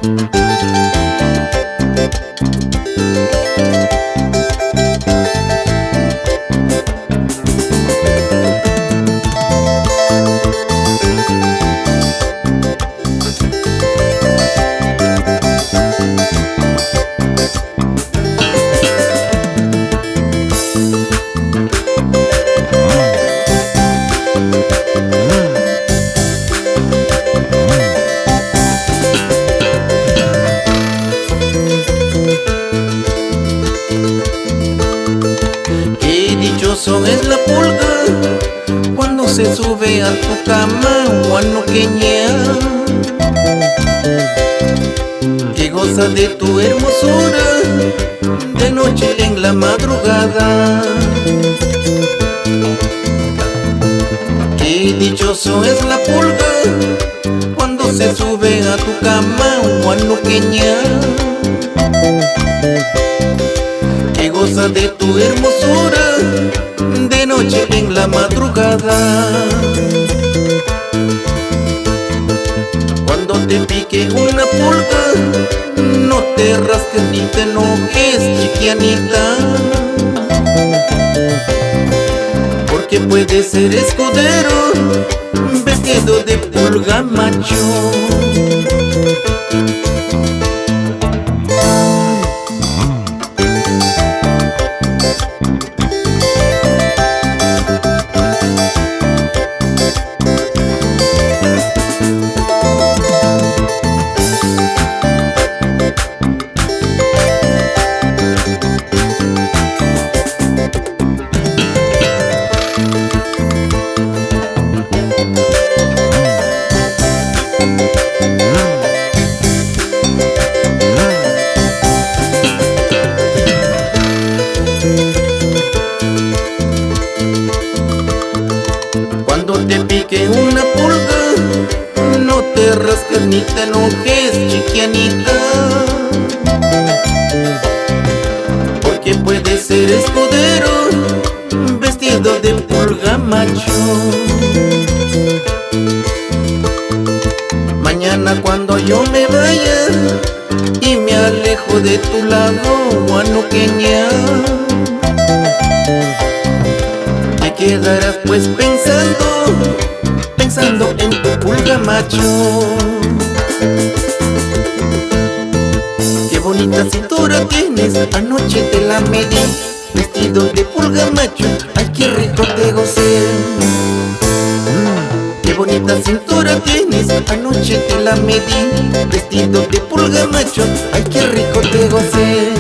Qué dichoso es la pulga cuando se sube a tu cama, guanoqueña, que goza de tu hermosura de noche en la madrugada. Qué dichoso es la pulga cuando se sube a tu cama, guanoqueña, que goza de tu hermosura de noche en la madrugada. Cuando te pique una pulga, no te rasques ni te enojes, chiquianita, porque puede ser escudero vestido de pulga macho. Cuando te pique una pulga, no te rasques ni te enojes, chiquianita, porque puede ser escudero vestido de pulga macho. Mañana cuando yo me vaya y me alejo de tu lado, guanoqueña, te quedarás pues pensando en tu pulga macho. Qué bonita cintura tienes, anoche te la medí, vestido de pulga macho, ay qué rico te gocé. Qué bonita cintura tienes, anoche te la medí, vestido de pulga macho, ay qué rico te gocé.